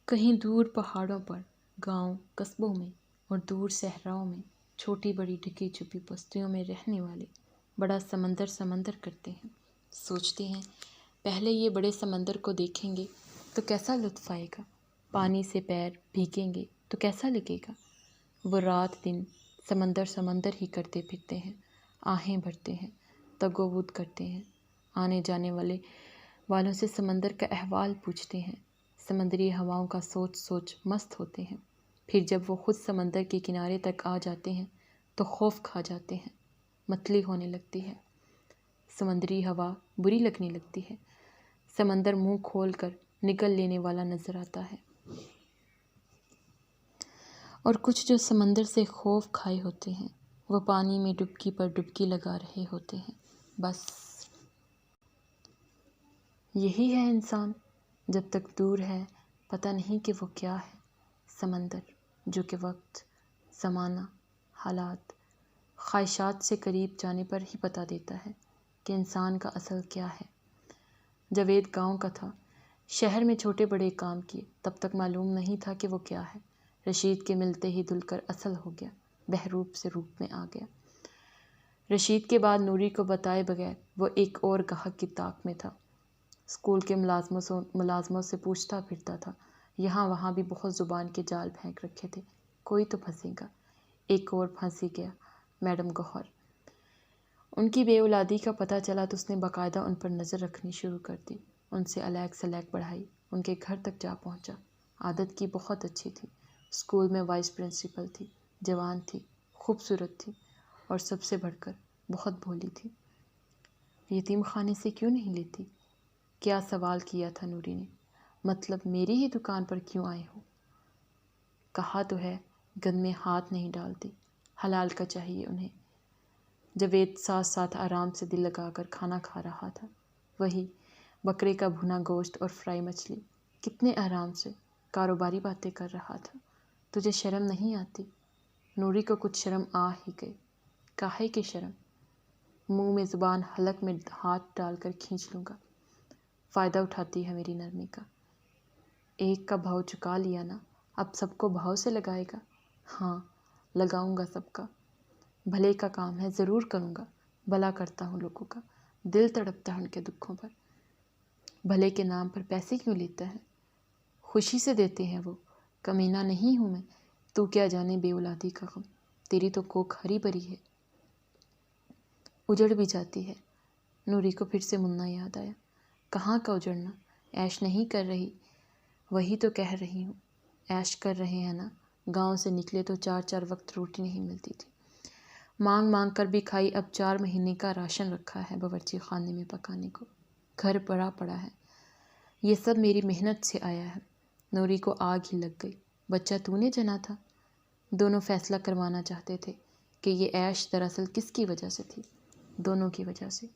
کہیں دور پہاڑوں پر، گاؤں قصبوں میں اور دور صحراؤں میں چھوٹی بڑی ڈھکی چھپی بستیوں میں رہنے والے بڑا سمندر سمندر کرتے ہیں، سوچتے ہیں پہلے یہ بڑے سمندر کو دیکھیں گے تو کیسا لطف آئے گا، پانی سے پیر بھیگیں گے تو کیسا لگے گا۔ وہ رات دن سمندر سمندر ہی کرتے پھرتے ہیں، آہیں بھرتے ہیں، تگ و ود کرتے ہیں، آنے جانے والوں سے سمندر کا احوال پوچھتے ہیں، سمندری ہواؤں کا سوچ سوچ مست ہوتے ہیں۔ پھر جب وہ خود سمندر کے کنارے تک آ جاتے ہیں تو خوف کھا جاتے ہیں، متلی ہونے لگتی ہے، سمندری ہوا بری لگنے لگتی ہے، سمندر منہ کھول کر نگل لینے والا نظر آتا ہے۔ اور کچھ جو سمندر سے خوف کھائے ہوتے ہیں وہ پانی میں ڈبکی پر ڈبکی لگا رہے ہوتے ہیں۔ بس یہی ہے انسان، جب تک دور ہے پتہ نہیں کہ وہ کیا ہے، سمندر جو کہ وقت، زمانہ، حالات، خواہشات سے قریب جانے پر ہی بتا دیتا ہے کہ انسان کا اصل کیا ہے۔ جاوید گاؤں کا تھا، شہر میں چھوٹے بڑے کام کیے، تب تک معلوم نہیں تھا کہ وہ کیا ہے۔ رشید کے ملتے ہی دھل کر اصل ہو گیا، بہروپ سے روپ میں آ گیا۔ رشید کے بعد نوری کو بتائے بغیر وہ ایک اور گاہک کی طاق میں تھا۔ اسکول کے ملازموں سے پوچھتا پھرتا تھا، یہاں وہاں بھی بہت زبان کے جال پھینک رکھے تھے، کوئی تو پھنسے گا۔ ایک اور پھنس ہی گیا، میڈم گوہر۔ ان کی بے اولادی کا پتہ چلا تو اس نے باقاعدہ ان پر نظر رکھنی شروع کر دی، ان سے الیک سلیک بڑھائی، ان کے گھر تک جا پہنچا۔ عادت کی بہت اچھی تھی، اسکول میں وائس پرنسپل تھی، جوان تھی، خوبصورت تھی اور سب سے بڑھ کر بہت بھولی تھی۔ یتیم خانے سے کیوں نہیں لیتی؟ کیا سوال کیا تھا نوری نے، مطلب میری ہی دکان پر کیوں آئے ہو؟ کہا تو ہے گند میں ہاتھ نہیں ڈالتی، حلال کا چاہیے انہیں۔ جاوید ساتھ ساتھ آرام سے دل لگا کر کھانا کھا رہا تھا، وہی بکرے کا بھنا گوشت اور فرائی مچھلی، کتنے آرام سے کاروباری باتیں کر رہا تھا۔ تجھے شرم نہیں آتی؟ نوری کو کچھ شرم آ ہی گئی۔ کاہے کی شرم؟ منہ میں زبان حلق میں ہاتھ ڈال کر کھینچ لوں گا۔ فائدہ اٹھاتی ہے میری نرمی کا۔ ایک کا بھاؤ چکا لیا نا، اب سب کو بھاؤ سے لگائے گا؟ ہاں لگاؤں گا سب کا، بھلے کا کام ہے، ضرور کروں گا، بھلا کرتا ہوں لوگوں کا، دل تڑپتا ہے ان کے دکھوں پر۔ بھلے کے نام پر پیسے کیوں لیتا ہے؟ خوشی سے دیتے ہیں وہ، کمینہ نہیں ہوں میں، تو کیا جانے بے اولادی کا غم، تیری تو کوکھ ہری بھری ہے، اجڑ بھی جاتی ہے۔ نوری کو پھر سے منا یاد آیا۔ کہاں کا اجڑنا، عیش نہیں کر رہی؟ وہی تو کہہ رہی ہوں، عیش کر رہے ہیں نا، گاؤں سے نکلے تو 4 وقت روٹی نہیں ملتی تھی، مانگ مانگ کر بھی کھائی، اب 4 مہینے کا راشن رکھا ہے باورچی خانے میں پکانے کو، گھر پڑا ہے، یہ سب میری محنت سے آیا ہے۔ نوری کو آگ ہی لگ گئی، بچہ تو نے جنا تھا؟ دونوں فیصلہ کروانا چاہتے تھے کہ یہ عیش دراصل کس کی وجہ سے تھی، دونوں کی وجہ سے۔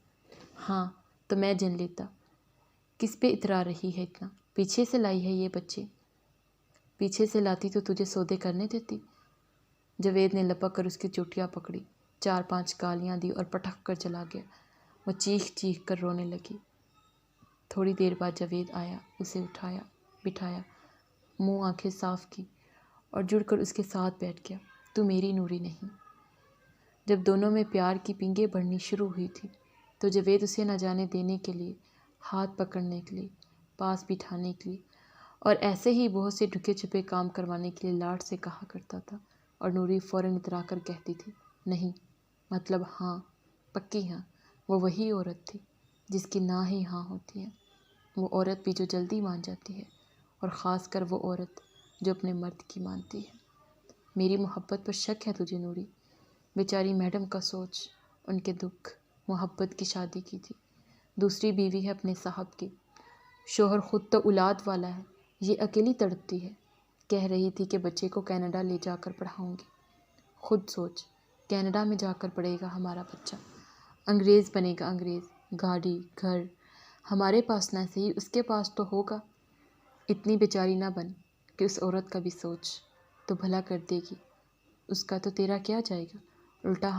ہاں تو میں جن لیتا، کس پہ اترا رہی ہے اتنا؟ پیچھے سے لائی ہے یہ بچے، پیچھے سے لاتی تو تجھے سودے کرنے دیتی۔ جاوید نے لپک کر اس کی چوٹیاں پکڑی، 4 5 گالیاں دی اور پٹک کر چلا گیا۔ وہ چیخ چیخ کر رونے لگی۔ تھوڑی دیر بعد جاوید آیا، اسے اٹھایا، بٹھایا، منہ آنکھیں صاف کی اور جڑ کر اس کے ساتھ بیٹھ گیا۔ تو میری نوری نہیں۔ جب دونوں میں پیار کی پنگیں بڑھنی شروع ہوئی تھی تو جاوید اسے نہ جانے دینے کے لیے، ہاتھ پکڑنے کے لیے، پاس بٹھانے کے لیے اور ایسے ہی بہت سے ڈھکے چھپے کام کروانے کے لیے لاڈ سے کہا کرتا تھا، اور نوری فوراً اترا کر کہتی تھی، نہیں، مطلب ہاں، پکی ہاں۔ وہ وہی عورت تھی جس کی نہ ہی ہاں ہوتی ہے، وہ عورت بھی جو جلدی مان جاتی ہے، اور خاص کر وہ عورت جو اپنے مرد کی مانتی ہے۔ میری محبت پر شک ہے تجھے نوری؟ بیچاری میڈم کا سوچ، ان کے دکھ، محبت کی شادی کی تھی، دوسری بیوی ہے اپنے صاحب کی، شوہر خود تو اولاد والا ہے، یہ اکیلی تڑپتی ہے، کہہ رہی تھی کہ بچے کو کینیڈا لے جا کر پڑھاؤں گی۔ خود سوچ، کینیڈا میں جا کر پڑھے گا ہمارا بچہ، انگریز بنے گا، انگریز، گاڑی، گھر، ہمارے پاس نہ صحیح اس کے پاس تو ہوگا۔ اتنی بیچاری نہ بن کہ اس عورت کا بھی سوچ تو بھلا کر دے گی، اس کا تو تیرا کیا جائے گا، الٹا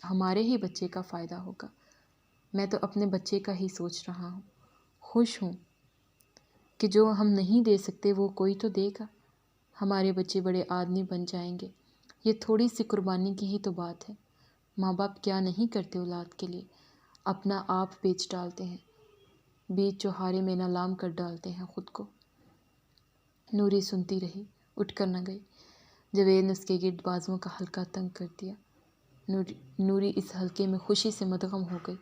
ہمارے ہی بچے کا فائدہ ہوگا۔ میں تو اپنے بچے کا ہی سوچ رہا ہوں، خوش ہوں کہ جو ہم نہیں دے سکتے وہ کوئی تو دے گا۔ ہمارے بچے بڑے آدمی بن جائیں گے، یہ تھوڑی سی قربانی کی ہی تو بات ہے۔ ماں باپ کیا نہیں کرتے اولاد کے لیے، اپنا آپ بیچ ڈالتے ہیں، بیچ چوہارے میں نالام کر ڈالتے ہیں خود کو۔ نوری سنتی رہی، اٹھ کر نہ گئی۔ جاوید نے اس کے گرد بازوؤں کا حلقہ تنگ کر دیا۔ نوری اس حلقے میں خوشی سے مدغم ہو گئی۔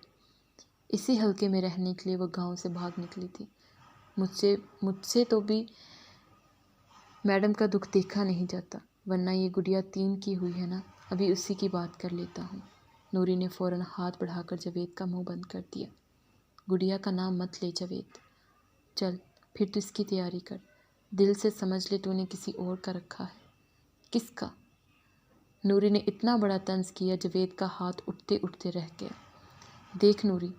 اسی حلقے میں رہنے کے لیے وہ گاؤں سے بھاگ نکلی تھی۔ مجھ سے تو بھی میڈم کا دکھ دیکھا نہیں جاتا، ورنہ یہ گڑیا 3 کی ہوئی ہے نا، ابھی اسی کی بات کر لیتا ہوں۔ نوری نے فوراً ہاتھ بڑھا کر جاوید کا منہ بند کر دیا۔ گڑیا کا نام مت لے جاوید، چل پھر تو اس کی تیاری کر، دل سے سمجھ لے تو نے کسی اور کا رکھا ہے۔ کس کا؟ نوری نے اتنا بڑا طنز کیا جاوید کا ہاتھ اٹھتے اٹھتے رہ گیا۔ دیکھ نوری،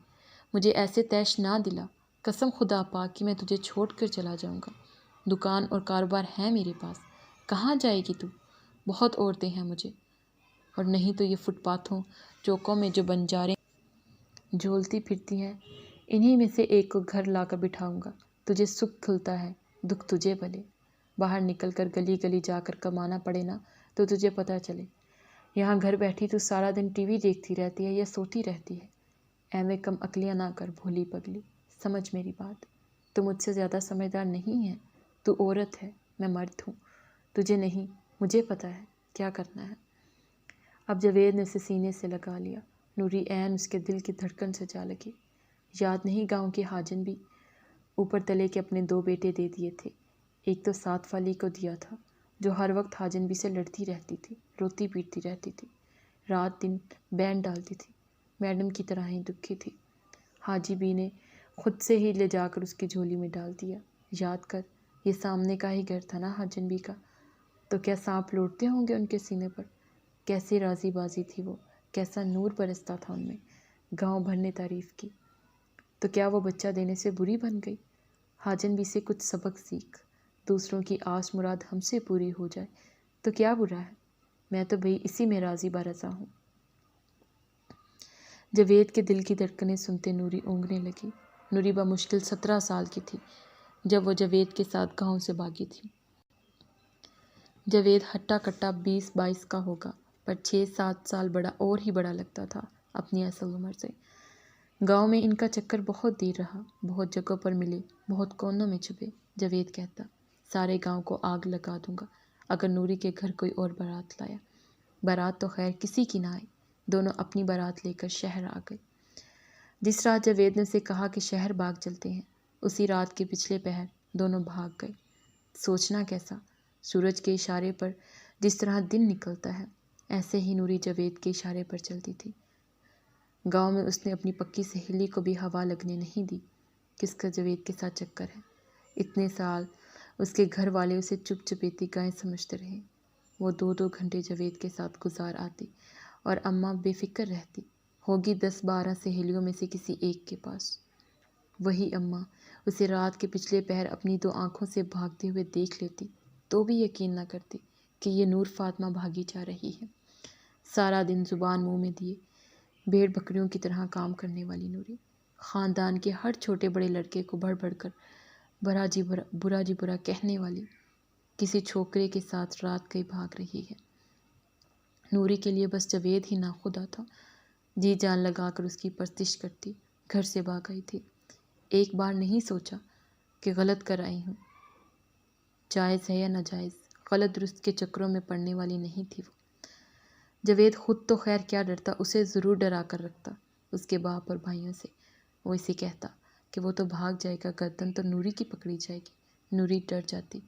مجھے ایسے تیش نہ دلا، قسم خدا پاک کہ میں تجھے چھوڑ کر چلا جاؤں گا۔ دکان اور کاروبار ہے میرے پاس، کہاں جائے گی تو؟ بہت عورتیں ہیں مجھے، اور نہیں تو یہ فٹ پاتھوں چوکوں میں جو بنجاریں جھولتی پھرتی ہیں، انہی میں سے ایک کو گھر لا کر بٹھاؤں گا۔ تجھے سکھ کھلتا ہے، دکھ تجھے بھلے۔ باہر نکل کر گلی گلی جا کر کمانا پڑے نا تو تجھے پتہ چلے۔ یہاں گھر بیٹھی تو سارا دن ٹی وی دیکھتی رہتی ہے یا سوتی رہتی ہے۔ ایویں کم عقلیاں نہ کر بھولی پگلی، سمجھ میری بات۔ تو مجھ سے زیادہ سمجھدار نہیں ہے، تو عورت ہے، میں مرد ہوں، تجھے نہیں، مجھے پتہ ہے کیا کرنا ہے۔ اب جاوید نے اسے سینے سے لگا لیا۔ نوری عین اس کے دل کی دھڑکن سے جا لگی۔ یاد نہیں گاؤں کی حاجن بھی؟ اوپر تلے کے اپنے 2 بیٹے دے دیے تھے۔ ایک تو 7 والی کو دیا تھا، جو ہر وقت حاجن بھی سے لڑتی رہتی تھی، روتی پیٹتی رہتی تھی، رات دن بین ڈالتی تھی، میڈم کی طرح ہی دکھی تھی۔ حاجی بی نے خود سے ہی لے جا کر اس کی جھولی میں ڈال دیا۔ یاد کر، یہ سامنے کا ہی گھر تھا نا حاجن بی کا، تو کیا سانپ لوٹتے ہوں گے ان کے سینے پر؟ کیسی راضی بازی تھی وہ، کیسا نور برستا تھا ان میں، گاؤں بھر نے تعریف کی۔ تو کیا وہ بچہ دینے سے بری بن گئی؟ حاجن بی سے کچھ سبق سیکھ، دوسروں کی آس مراد ہم سے پوری ہو جائے تو کیا برا ہے؟ میں تو بھئی اسی میں راضی برضا ہوں۔ جاوید کے دل کی دھڑکنیں سنتے نوری اونگنے لگی۔ نوری بمشکل 17 سال کی تھی جب وہ جاوید کے ساتھ گاؤں سے بھاگی تھی۔ جاوید ہٹا کٹا 20-22 کا ہوگا، پر 6-7 سال بڑا اور ہی بڑا لگتا تھا اپنی اصل عمر سے۔ گاؤں میں ان کا چکر بہت دیر رہا، بہت جگہوں پر ملے، بہت کونوں میں چھپے۔ جاوید کہتا، سارے گاؤں کو آگ لگا دوں گا اگر نوری کے گھر کوئی اور بارات لایا۔ بارات تو خیر کسی کی نہ آئی، دونوں اپنی بارات لے کر شہر آ گئے۔ جس رات جاوید نے اسے کہا کہ شہر بھاگ چلتے ہیں، اسی رات کے پچھلے پہر دونوں بھاگ گئے۔ سوچنا کیسا، سورج کے اشارے پر جس طرح دن نکلتا ہے، ایسے ہی نوری جاوید کے اشارے پر چلتی تھی۔ گاؤں میں اس نے اپنی پکی سہیلی کو بھی ہوا لگنے نہیں دی، کس کا جاوید کے ساتھ چکر ہے۔ اتنے سال اس کے گھر والے اسے چپ چپیتی گائے سمجھتے رہے۔ وہ 2-2 گھنٹے جاوید کے ساتھ گزار آتی اور اماں بے فکر رہتی، ہوگی 10-12 سہیلیوں میں سے کسی ایک کے پاس۔ وہی اماں اسے رات کے پچھلے پہر اپنی 2 آنکھوں سے بھاگتے ہوئے دیکھ لیتی تو بھی یقین نہ کرتی کہ یہ نور فاطمہ بھاگی جا رہی ہے۔ سارا دن زبان منہ میں دیے بھیڑ بکریوں کی طرح کام کرنے والی نوری، خاندان کے ہر چھوٹے بڑے لڑکے کو بڑھ بڑھ کر برا جی برا کہنے والی، کسی چھوکرے کے ساتھ رات گئی بھاگ رہی ہے۔ نوری کے لیے بس جاوید ہی ناخدا تھا، جی جان لگا کر اس کی پرستش کرتی، گھر سے بھاگ آئی تھی۔ ایک بار نہیں سوچا کہ غلط کر آئی ہوں، جائز ہے یا ناجائز، غلط درست کے چکروں میں پڑنے والی نہیں تھی وہ۔ جاوید خود تو خیر کیا ڈرتا، اسے ضرور ڈرا کر رکھتا اس کے باپ اور بھائیوں سے۔ وہ اسے کہتا کہ وہ تو بھاگ جائے گا، گردن تو نوری کی پکڑی جائے گی۔ نوری ڈر جاتی۔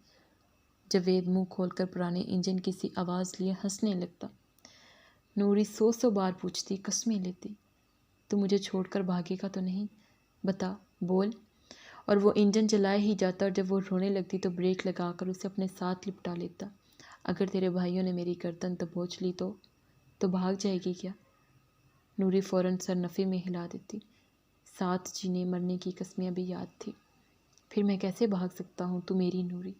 جاوید منہ کھول کر پرانے انجن کی سی آواز لیے ہنسنے لگتا۔ نوری 100 بار پوچھتی، قسمیں لیتی، تو مجھے چھوڑ کر بھاگے گا تو نہیں؟ بتا، بول۔ اور وہ انجن چلائے ہی جاتا، اور جب وہ رونے لگتی تو بریک لگا کر اسے اپنے ساتھ لپٹا لیتا۔ اگر تیرے بھائیوں نے میری گردن دبوچ لی تو بھاگ جائے گی کیا؟ نوری فوراً سر نفی میں ہلا دیتی۔ ساتھ جینے مرنے کی قسمیں ابھی یاد تھی۔ پھر میں کیسے بھاگ سکتا ہوں؟ تو میری نوری،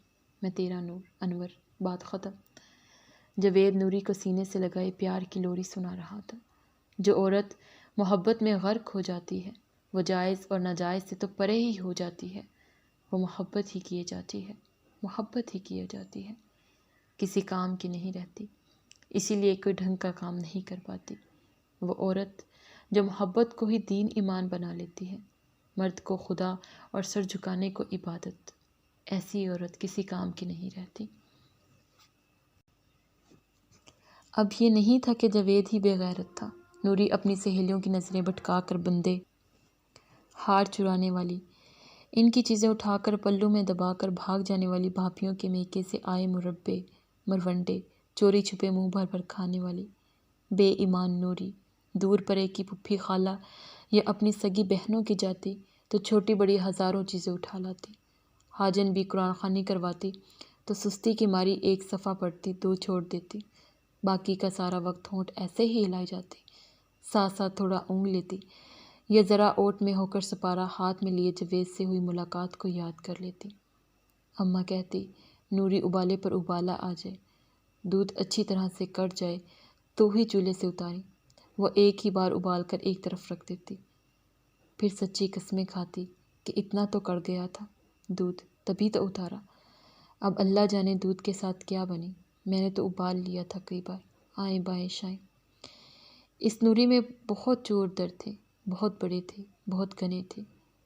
میں تیرا نور، انور، بات ختم۔ جاوید نوری کو سینے سے لگائے پیار کی لوری سنا رہا تھا۔ جو عورت محبت میں غرق ہو جاتی ہے، وہ جائز اور ناجائز سے تو پرے ہی ہو جاتی ہے۔ وہ محبت ہی کیے جاتی ہے، محبت ہی کی جاتی ہے، کسی کام کی نہیں رہتی، اسی لیے کوئی ڈھنگ کا کام نہیں کر پاتی۔ وہ عورت جو محبت کو ہی دین ایمان بنا لیتی ہے، مرد کو خدا اور سر جھکانے کو عبادت، ایسی عورت کسی کام کی نہیں رہتی۔ اب یہ نہیں تھا کہ جاوید ہی بے غیرت تھا۔ نوری اپنی سہیلیوں کی نظریں بھٹکا کر بندے، ہار چرانے والی، ان کی چیزیں اٹھا کر پلوں میں دبا کر بھاگ جانے والی بھاپیوں کے میکے سے آئے مربے، مرونڈے، چوری چھپے منہ بھر بھر کھانے والی بے ایمان نوری، دور پرے کی پھوپھی خالہ یا اپنی سگی بہنوں کی جاتی تو چھوٹی بڑی ہزاروں چیزیں اٹھا لاتی۔ حاجن بھی قرآن خوانی کرواتی تو سستی کی ماری ایک صفحہ پڑھتی، دو چھوڑ دیتی، باقی کا سارا وقت ہونٹ ایسے ہی ہلائے جاتی، ساتھ ساتھ تھوڑا اونگ لیتی یا ذرا اوٹ میں ہو کر سپارہ ہاتھ میں لیے جاوید سے ہوئی ملاقات کو یاد کر لیتی۔ اماں کہتی نوری ابالے پر ابالا آ جائے، دودھ اچھی طرح سے کٹ جائے تو ہی چولہے سے اتاری، وہ ایک ہی بار ابال کر ایک طرف رکھ دیتی، پھر سچی قسمیں کھاتی کہ اتنا تو کڑ گیا تھا دودھ، تبھی تو اتارا، اب اللہ جانے دودھ کے ساتھ کیا بنے، میں نے تو ابال لیا تھا کئی بار، آئیں بائیں شائیں۔ اس نوری میں بہت چور در تھے، بہت بڑے تھے، بہت گھنے تھے،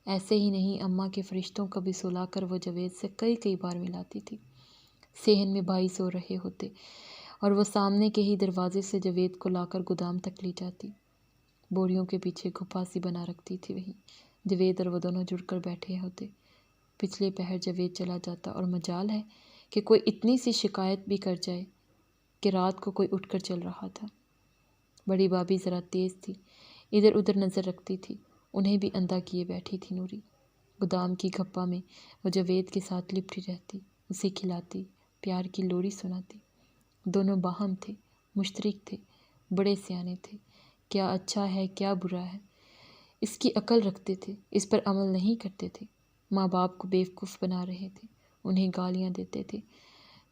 ایسے ہی نہیں اماں کے فرشتوں کو بھی سلا کر وہ جاوید سے کئی بار ملاتی تھی۔ صحن میں بھائی سو رہے ہوتے اور وہ سامنے کے ہی دروازے سے جاوید کو لا کر گودام تک لے جاتی، بوریوں کے پیچھے گھپا سی بنا رکھتی تھی وہیں، جاوید اور وہ دونوں جڑ کر بیٹھے ہوتے۔ پچھلے پہر جاوید چلا جاتا اور مجال ہے کہ کوئی اتنی سی شکایت بھی کر جائے کہ رات کو کوئی اٹھ کر چل رہا تھا۔ بڑی بھابھی ذرا تیز تھی، ادھر ادھر نظر رکھتی تھی، انہیں بھی اندھا کیے بیٹھی تھی نوری۔ گودام کی گھپا میں وہ جاوید کے ساتھ لپٹی رہتی، اسے کھلاتی، پیار کی لوری سناتی۔ دونوں باہم تھے، مشترک تھے، بڑے سیانے تھے، کیا اچھا ہے کیا برا ہے اس کی عقل رکھتے تھے، اس پر عمل نہیں کرتے تھے۔ ماں باپ کو بیوقوف بنا رہے تھے، انہیں گالیاں دیتے تھے۔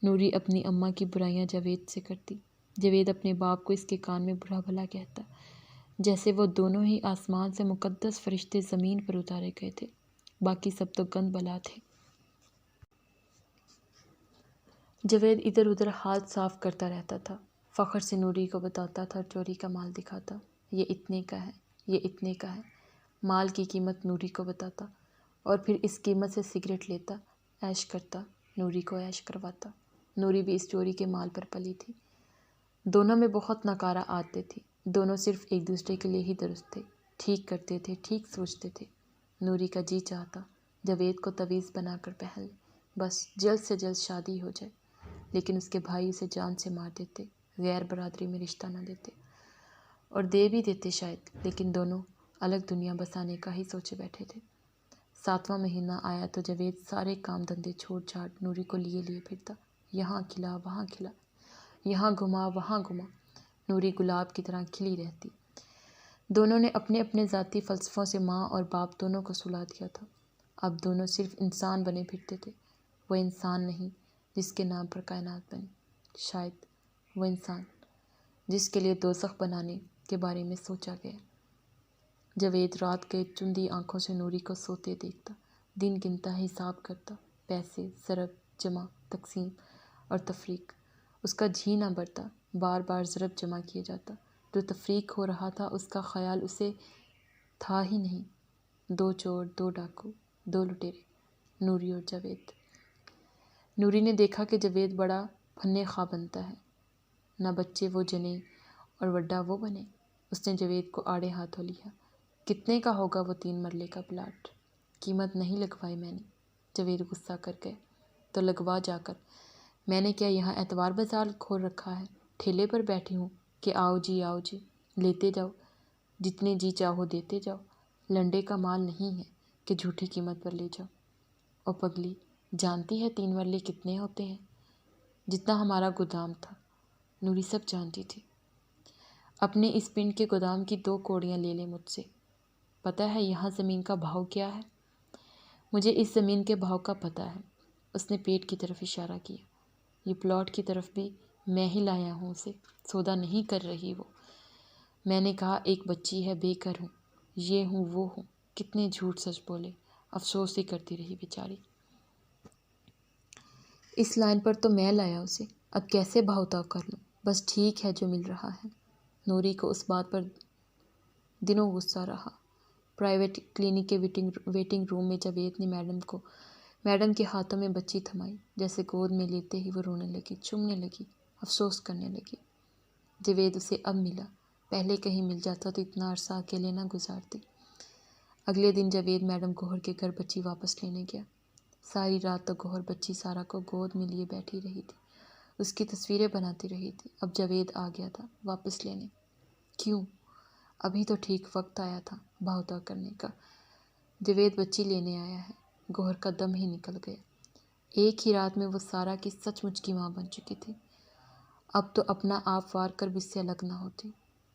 نوری اپنی اماں کی برائیاں جاوید سے کرتی، جاوید اپنے باپ کو اس کے کان میں برا بھلا کہتا، جیسے وہ دونوں ہی آسمان سے مقدس فرشتے زمین پر اتارے گئے تھے، باقی سب تو گند بلا تھے۔ جاوید ادھر ادھر ہاتھ صاف کرتا رہتا تھا، فخر سے نوری کو بتاتا تھا، چوری کا مال دکھاتا، یہ اتنے کا ہے، یہ اتنے کا ہے، مال کی قیمت نوری کو بتاتا، اور پھر اس قیمت سے سگریٹ لیتا، عیش کرتا، نوری کو عیش کرواتا۔ نوری بھی اس چوری کے مال پر پلی تھی۔ دونوں میں بہت نکارہ عادتیں تھی، دونوں صرف ایک دوسرے کے لیے ہی درست تھے، ٹھیک کرتے تھے، ٹھیک سوچتے تھے۔ نوری کا جی چاہتا جاوید کو تویز بنا کر پہن لے، بس جلد سے جلد شادی ہو جائے، لیکن اس کے بھائی اسے جان سے مار دیتے، غیر برادری میں رشتہ نہ دیتے، اور دے بھی دیتے شاید، لیکن دونوں الگ دنیا بسانے کا ہی سوچے بیٹھے تھے۔ 7واں مہینہ آیا تو جاوید سارے کام دھندے چھوڑ چھاڑ نوری کو لیے پھرتا، یہاں کھلا وہاں کھلا، یہاں گھما وہاں گھما، نوری گلاب کی طرح کھلی رہتی۔ دونوں نے اپنے اپنے ذاتی فلسفوں سے ماں اور باپ دونوں کو سلا دیا تھا، اب دونوں صرف انسان بنے پھرتے تھے، وہ انسان نہیں جس کے نام پر کائنات بنی، شاید وہ انسان جس کے لیے دوزخ بنانے کے بارے میں سوچا گیا۔ جاوید رات کے چندی آنکھوں سے نوری کو سوتے دیکھتا، دن گنتا، حساب کرتا، پیسے، ضرب، جمع، تقسیم اور تفریق، اس کا جی نہ بھرتا، بار بار ضرب جمع کیے جاتا، جو تفریق ہو رہا تھا اس کا خیال اسے تھا ہی نہیں۔ 2 چور، 2 ڈاکو، 2 لٹیرے، نوری اور جاوید۔ نوری نے دیکھا کہ جاوید بڑا پھنے خواہ بنتا ہے، نہ بچے وہ جنے اور وڈا وہ بنے۔ اس نے جاوید کو آڑے ہاتھوں لیا، کتنے کا ہوگا وہ 3 مرلے کا پلاٹ؟ قیمت نہیں لگوائی میں نے۔ جاوید غصہ کر گئے، تو لگوا جا کر، میں نے کیا یہاں اعتبار بازار کھول رکھا ہے، ٹھیلے پر بیٹھی ہوں کہ آؤ جی لیتے جاؤ، جتنے جی چاہو دیتے جاؤ، لنڈے کا مال نہیں ہے کہ جھوٹی قیمت پر لے جاؤ۔ اور پگلی جانتی ہے 3 مرلے کتنے ہوتے ہیں؟ جتنا ہمارا گودام تھا۔ نوری سب جانتی تھی۔ اپنے اس پنڈ کے گودام کی 2 کوڑیاں لے لے مجھ سے، پتہ ہے یہاں زمین کا بھاؤ کیا ہے؟ مجھے اس زمین کے بھاؤ کا پتہ ہے۔ اس نے پیٹ کی طرف اشارہ کیا، یہ پلاٹ کی طرف بھی میں ہی لایا ہوں اسے، سودا نہیں کر رہی وہ۔ میں نے کہا ایک بچی ہے، بے گھر ہوں، یہ ہوں وہ ہوں، کتنے جھوٹ سچ بولے، افسوس ہی کرتی رہی بیچاری۔ اس لائن پر تو میں لایا اسے، اب کیسے بہتاؤ کر لوں؟ بس ٹھیک ہے جو مل رہا ہے۔ نوری کو اس بات پر دنوں غصہ رہا۔ پرائیویٹ کلینک کے ویٹنگ روم میں جاوید نے میڈم کے ہاتھوں میں بچی تھمائی، جیسے گود میں لیتے ہی وہ رونے لگی، چومنے لگی، افسوس کرنے لگی۔ جاوید اسے اب ملا، پہلے کہیں مل جاتا تو اتنا عرصہ اکیلے نہ گزارتی۔ اگلے دن جاوید میڈم گوہر کے گھر بچی واپس لینے گیا۔ ساری رات تک گوہر بچی سارا کو گود میں لیے بیٹھی رہی تھی، اس کی تصویریں بناتی رہی تھی۔ اب جاوید آ گیا تھا واپس لینے۔ کیوں؟ ابھی تو ٹھیک وقت آیا تھا بہتاؤ کرنے کا۔ جاوید بچی لینے آیا ہے۔ گوہر کا دم ہی نکل گیا۔ ایک ہی رات میں وہ سارا کی سچ مچ کی ماں بن چکی تھی۔ اب تو اپنا آپ وار کر بھی اس سے الگ نہ ہوتی۔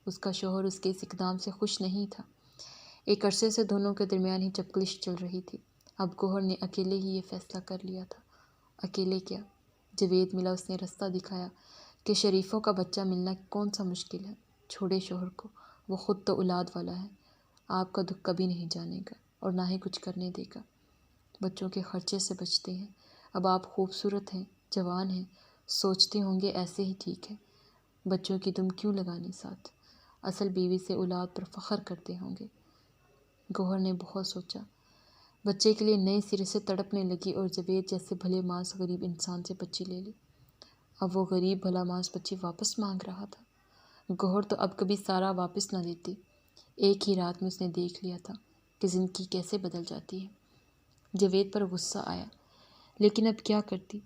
اس کا شوہر اس کے اس اقدام سے خوش نہیں تھا۔ ایک عرصے سے دونوں کے درمیان ہی چپکلش چل رہی تھی۔ اب گوہر نے اکیلے ہی یہ فیصلہ کر لیا تھا۔ اکیلے کیا؟ جاوید ملا، اس نے رستہ دکھایا کہ شریفوں کا بچہ ملنا کون سا مشکل ہے۔ چھوڑے شوہر کو، وہ خود تو اولاد والا ہے، آپ کا دکھ کبھی نہیں جانے گا اور نہ ہی کچھ کرنے دے گا۔ بچوں کے خرچے سے بچتے ہیں۔ اب آپ خوبصورت ہیں، جوان ہیں، سوچتے ہوں گے ایسے ہی ٹھیک ہے، بچوں کی دم کیوں لگانی ساتھ، اصل بیوی سے اولاد پر فخر کرتے ہوں گے۔ گوہر نے بہت سوچا، بچے کے لیے نئے سرے سے تڑپنے لگی اور جاوید جیسے بھلے مانس غریب انسان سے بچی لے لی۔ اب وہ غریب بھلا مانس بچی واپس مانگ رہا تھا۔ گوہر تو اب کبھی سارا واپس نہ دیتی۔ ایک ہی رات میں اس نے دیکھ لیا تھا کہ زندگی کیسے بدل جاتی ہے۔ جاوید پر غصہ آیا، لیکن اب کیا کرتی؟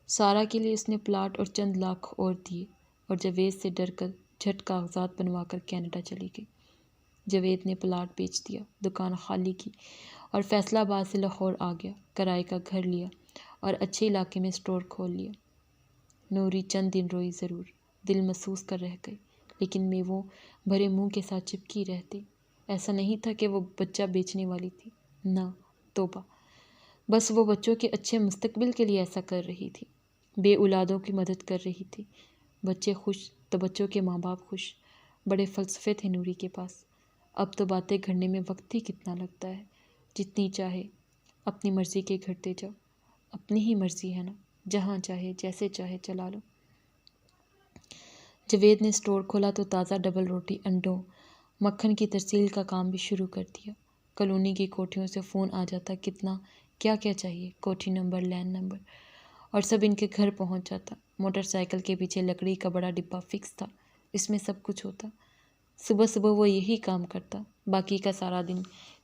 سارا کے لیے اس نے پلاٹ اور چند لاکھ اور دیے اور جاوید سے ڈر کر جھٹ کاغذات بنوا کر کینیڈا چلی گئی۔ جاوید نے پلاٹ بیچ دیا، دکان خالی کی اور فیصل آباد سے لاہور آ گیا، کرائے کا گھر لیا اور اچھے علاقے میں اسٹور کھول لیا۔ نوری چند دن روئی ضرور، دل محسوس کر رہ گئی، لیکن میں وہ بھرے منہ کے ساتھ چپکی رہتی۔ ایسا نہیں تھا کہ وہ بچہ بیچنے والی تھی، نہ، توبہ، بس وہ بچوں کے اچھے مستقبل کے لیے ایسا کر رہی تھی، بے اولادوں کی مدد کر رہی تھی۔ بچے خوش تو بچوں کے ماں باپ خوش۔ بڑے فلسفے تھے نوری کے پاس۔ اب تو باتیں گھڑنے میں وقت ہی کتنا لگتا ہے، جتنی چاہے اپنی مرضی کے گھڑتے جاؤ۔ اپنی ہی مرضی ہے نا، جہاں چاہے جیسے چاہے چلا لو۔ جاوید نے اسٹور کھولا تو تازہ ڈبل روٹی، انڈوں، مکھن کی ترسیل کا کام بھی شروع کر دیا۔ کالونی کی کوٹھیوں سے فون آ جاتا، کتنا کیا کیا چاہیے، کوٹھی نمبر، لین نمبر، اور سب ان کے گھر پہنچ جاتا۔ موٹر سائیکل کے پیچھے لکڑی کا بڑا ڈبہ فکس تھا، اس میں سب کچھ ہوتا۔ صبح صبح وہ یہی کام کرتا، باقی کا سارا دن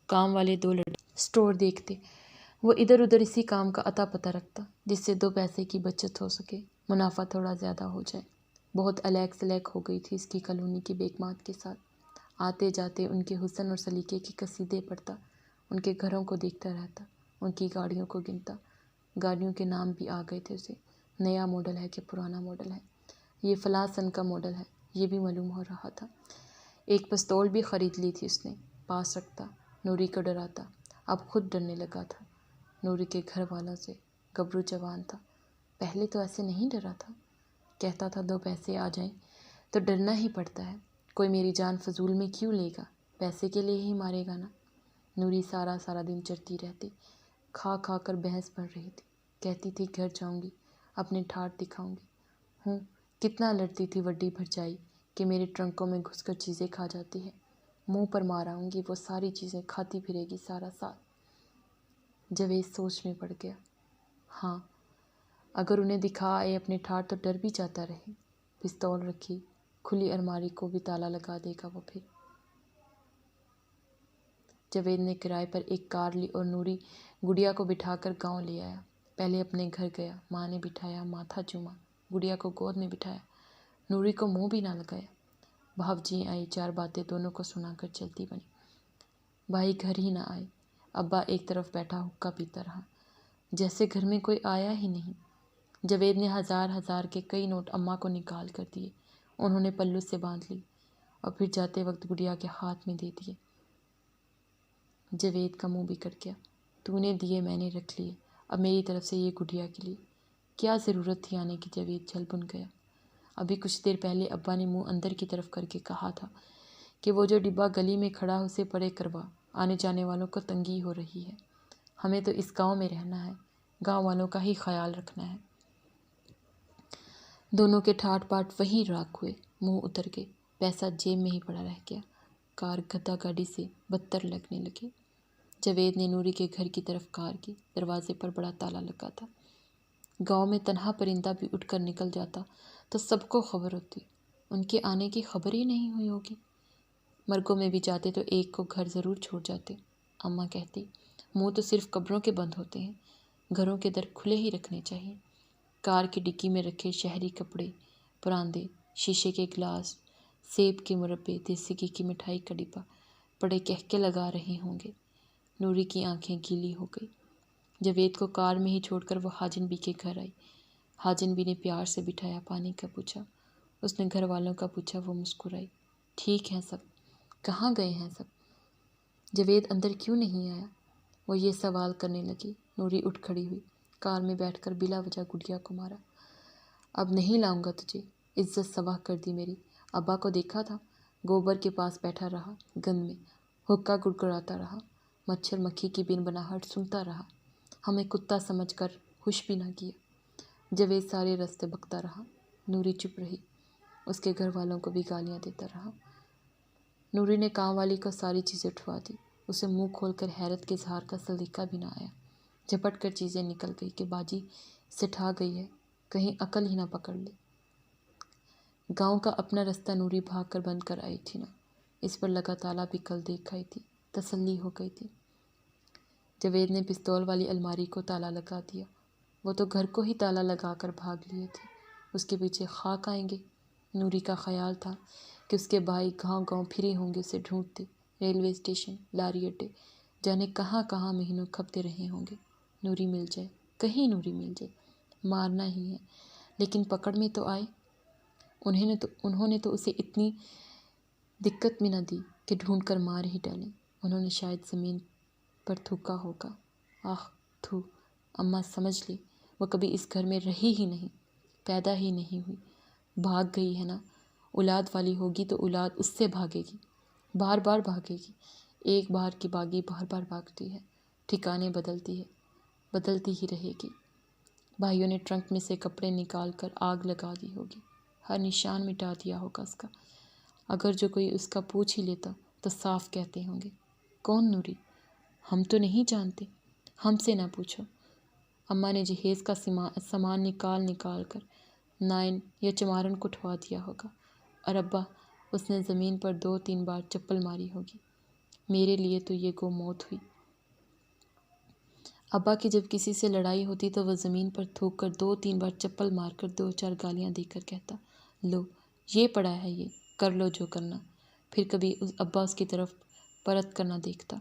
کام والے دو لڑکے اسٹور دیکھتے، وہ ادھر ادھر اسی کام کا اتا پتہ رکھتا، جس سے 2 پیسے کی بچت ہو سکے، منافع تھوڑا زیادہ ہو جائے۔ بہت الیک سلیک ہو گئی تھی اس کی کالونی کی بیگمات کے ساتھ۔ آتے جاتے ان کے حسن اور سلیقے کی قصیدے پڑھتا، ان کے گھروں کو دیکھتا رہتا، ان کی گاڑیوں کو گنتا۔ گاڑیوں کے نام بھی آ گئے تھے اسے، نیا ماڈل ہے کہ پرانا ماڈل ہے، یہ فلاں سن کا ماڈل ہے، یہ بھی معلوم ہو رہا تھا۔ ایک پستول بھی خرید لی تھی اس نے، پاس رکھتا، نوری کو ڈراتا، اب خود ڈرنے لگا تھا نوری کے گھر والوں سے۔ گبرو جوان تھا، پہلے تو ایسے نہیں ڈرا تھا، کہتا تھا 2 پیسے آ جائیں تو ڈرنا ہی پڑتا ہے، کوئی میری جان فضول میں کیوں لے گا، پیسے کے لیے ہی مارے گا نا۔ نوری سارا دن چرتی رہتی، کھا کھا کر بھینس بڑھ رہی تھی، کہتی تھی گھر جاؤں گی، اپنے ٹھاٹ دکھاؤں گی۔ کتنا لڑتی تھی وڈی بھرجائی کہ میرے ٹرنکوں میں گھس کر چیزیں کھا جاتی ہے، منہ پر مار آؤں گی، وہ ساری چیزیں کھاتی پھرے گی سارا سال۔ جاوید سوچ میں پڑ گیا، ہاں، اگر انہیں دکھا آئے اپنے ٹھاٹ تو ڈر بھی جاتا رہے۔ پستول رکھی، کھلی الماری کو بھی تالا لگا دے گا وہ پھر۔ جاوید نے کرائے پر ایک کار لی اور نوری گڑیا کو بٹھا کر گاؤں لے آیا۔ پہلے اپنے گھر گیا، ماں نے بٹھایا، ماتھا چوما، گڑیا کو گود میں بٹھایا، نوری کو منہ بھی نہ لگایا۔ بھاوجی آئی، 4 باتیں دونوں کو سنا کر چلتی بنی۔ بھائی گھر ہی نہ آئے، ابا ایک طرف بیٹھا حقہ پیتا رہا، جیسے گھر میں کوئی آیا ہی نہیں۔ جاوید نے 1000 کے کئی نوٹ اماں کو نکال کر دیے، انہوں نے پلو سے باندھ لی اور پھر جاتے وقت گڑیا کے ہاتھ میں دے دیے۔ جاوید کا منہ بگڑ گیا، تو نے دیے، میں نے رکھ لیے، اب میری طرف سے یہ گڑیا کے لیے۔ کیا ضرورت تھی آنے کی؟ جاوید جل بن گیا۔ ابھی کچھ دیر پہلے ابا نے منہ اندر کی طرف کر کے کہا تھا کہ وہ جو ڈبہ گلی میں کھڑا ہے اسے پرے کروا، آنے جانے والوں کو تنگی ہو رہی ہے۔ ہمیں تو اس گاؤں میں رہنا ہے، گاؤں والوں کا ہی خیال رکھنا ہے۔ دونوں کے ٹھاٹ پاٹ وہیں راکھ ہوئے، منہ اتر گئے، پیسہ جیب میں ہی پڑا رہ گیا۔ کار گدا گاڑی سے بدتر لگنے لگی۔ جاوید نے نوری کے گھر کی طرف کار کی۔ دروازے پر بڑا تالا لگا تھا۔ گاؤں میں تنہا پرندہ بھی اٹھ کر نکل جاتا تو سب کو خبر ہوتی۔ ان کے آنے کی خبر ہی نہیں ہوئی ہوگی۔ مرگوں میں بھی جاتے تو ایک کو گھر ضرور چھوڑ جاتے۔ اماں کہتی، منہ تو صرف قبروں کے بند ہوتے ہیں، گھروں کے در کھلے ہی رکھنے چاہیے۔ کار کی ڈگی میں رکھے شہری کپڑے، پراندے، شیشے کے گلاس، سیب کے مربے، دیسی گھی کی مٹھائی کا ڈبہ بڑے کہکے لگا رہے ہوں گے۔ نوری کی آنکھیں گیلی ہو گئی۔ جاوید کو کار میں ہی چھوڑ کر وہ حاجن بی کے گھر آئی۔ حاجن بی نے پیار سے بٹھایا، پانی کا پوچھا۔ اس نے گھر والوں کا پوچھا، وہ مسکرائی۔ ٹھیک ہیں سب؟ کہاں گئے ہیں سب؟ جاوید اندر کیوں نہیں آیا؟ وہ یہ سوال کرنے لگی۔ نوری اٹھ کھڑی ہوئی، کار میں بیٹھ کر بلا وجہ گڑیا کو مارا۔ اب نہیں لاؤں گا تجھے، عزت سواہ کر دی میری۔ ابا کو دیکھا تھا، گوبر کے پاس بیٹھا رہا، گند میں حقہ گڑگڑاتا رہا، مچھر مکھی کی بن بناہٹ سنتا رہا، ہمیں کتا سمجھ کر خوش بھی نہ کیا۔ جاوید سارے راستے بکتا رہا۔ نوری چپ رہی، اس کے گھر والوں کو بھی گالیاں دیتا رہا۔ نوری نے کام والی کو ساری چیزیں اٹھوا دی۔ اسے منہ کھول کر حیرت کے اظہار کا سلیقہ بھی نہ آیا۔ جھپٹ کر چیزیں نکل گئی کہ باجی سٹھا گئی ہے، کہیں عقل ہی نہ پکڑ لے۔ گاؤں کا اپنا رستہ نوری بھاگ کر بند کر آئی تھی نا، اس پر لگا تالا بھی کل دیکھ آئی تھی، تسلی ہو گئی تھی۔ جاوید نے پستول والی الماری کو تالا لگا دیا۔ وہ تو گھر کو ہی تالا لگا کر بھاگ لیے تھے، اس کے پیچھے خاک آئیں گے۔ نوری کا خیال تھا کہ اس کے بھائی گاؤں گاؤں پھرے ہوں گے اسے ڈھونڈتے، ریلوے اسٹیشن، لاری اڈے، جانے کہاں کہاں مہینوں کھپتے رہے ہوں گے۔ نوری مل جائے، کہیں نوری مل جائے، مارنا ہی ہے، لیکن پکڑ میں تو آئے۔ انہوں نے تو اسے اتنی دقت میں نہ دی کہ ڈھونڈ کر مار ہی ڈالیں۔ انہوں نے شاید زمین پر تھوکا ہوگا۔ آہ تھو، اماں سمجھ لے، وہ کبھی اس گھر میں رہی ہی نہیں، پیدا ہی نہیں ہوئی، بھاگ گئی ہے نا۔ اولاد والی ہوگی تو اولاد اس سے بھاگے گی، بار بار بھاگے گی۔ ایک بار کی باغی بار بار بھاگتی ہے، ٹھکانے بدلتی ہے، بدلتی ہی رہے گی۔ بھائیوں نے ٹرنک میں سے کپڑے نکال کر آگ لگا دی ہوگی، ہر نشان مٹا دیا ہوگا اس کا۔ اگر جو کوئی اس کا پوچھ ہی لیتا تو صاف کہتے ہوں گے، کون نوری؟ ہم تو نہیں جانتے، ہم سے نہ پوچھو۔ اماں نے جہیز کا سامان نکال کر نائن یا چمارن کو اٹھوا دیا ہوگا، اور ابا اس نے زمین پر 2-3 بار چپل ماری ہوگی۔ میرے لیے تو یہ گو موت ہوئی۔ ابا کی جب کسی سے لڑائی ہوتی تو وہ زمین پر تھوک کر 2-3 بار چپل مار کر 2-4 گالیاں دے کر کہتا، لو یہ پڑا ہے، یہ کر لو جو کرنا۔ پھر کبھی ابا اس کی طرف پرت کر نہ دیکھتا۔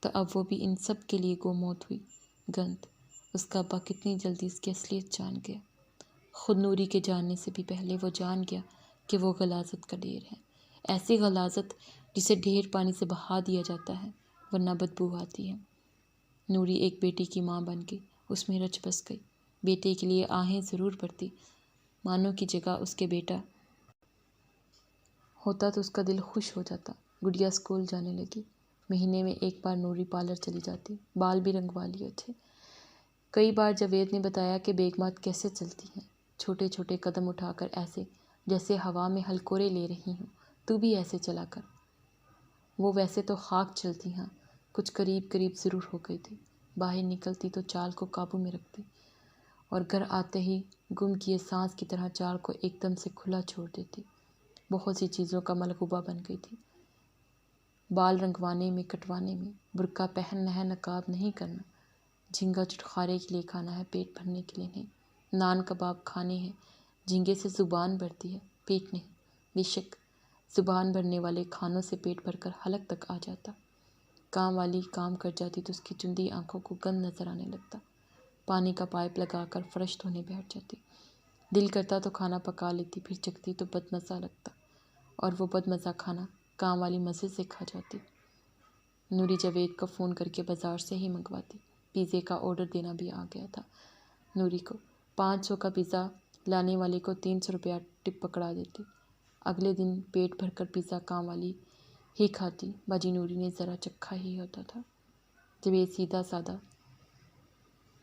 تو اب وہ بھی ان سب کے لیے گو موت ہوئی۔ گند، اس کا ابا کتنی جلدی اس کی اصلیت جان گیا۔ خود نوری کے جاننے سے بھی پہلے وہ جان گیا کہ وہ غلاظت کا ڈھیر ہے، ایسی غلاظت جسے ڈھیر پانی سے بہا دیا جاتا ہے ورنہ بدبو آتی ہے۔ نوری ایک بیٹی کی ماں بن گئی، اس میں رچ بس گئی۔ بیٹے کے لیے آہیں ضرور بڑھتی، مانو کی جگہ اس کے بیٹا ہوتا تو اس کا دل خوش ہو جاتا۔ گڑیا اسکول جانے لگی۔ مہینے میں ایک بار نوری پارلر چلی جاتی، بال بھی رنگوا لیے تھے۔ کئی بار جاوید نے بتایا کہ بیگمات کیسے چلتی ہیں، چھوٹے چھوٹے قدم اٹھا کر، ایسے جیسے ہوا میں ہلکورے لے رہی ہوں۔ تو بھی ایسے چلا کر۔ وہ ویسے تو خاک چلتی ہیں، کچھ قریب قریب ضرور ہو گئی تھی۔ باہر نکلتی تو چال کو قابو میں رکھتی، اور گھر آتے ہی گم کیے سانس کی طرح چال کو ایک دم سے کھلا چھوڑ دیتی۔ بہت سی چیزوں کا ملغوبہ بن گئی تھی، بال رنگوانے میں، کٹوانے میں، برقع پہننا ہے، نقاب نہیں کرنا، جھینگا چٹخارے کے لیے کھانا ہے، پیٹ بھرنے کے لیے نہیں، نان کباب کھانے ہیں، جھینگے سے زبان بھرتی ہے، پیٹ نہیں۔ بے شک زبان بھرنے والے کھانوں سے پیٹ بھر کر حلق تک آ جاتا۔ کام والی کام کر جاتی تو اس کی چندی آنکھوں کو گند نظر آنے لگتا۔ پانی کا پائپ لگا کر فرش دھونے بیٹھ جاتی۔ دل کرتا تو کھانا پکا لیتی، پھر چکھتی تو بد مزہ لگتا، اور وہ بد مزہ کھانا کام والی مزے سے کھا جاتی۔ نوری جاوید کو فون کر کے بازار سے ہی منگواتی۔ پیزے کا آرڈر دینا بھی آ گیا تھا نوری کو۔ 500 کا پیزا لانے والے کو 300 روپیہ ٹپ پکڑا دیتی۔ اگلے دن پیٹ بھر کر پیزا کام والی ہی کھاتی، باجی نوری نے ذرا چکھا ہی ہوتا تھا۔ جاوید سیدھا سادہ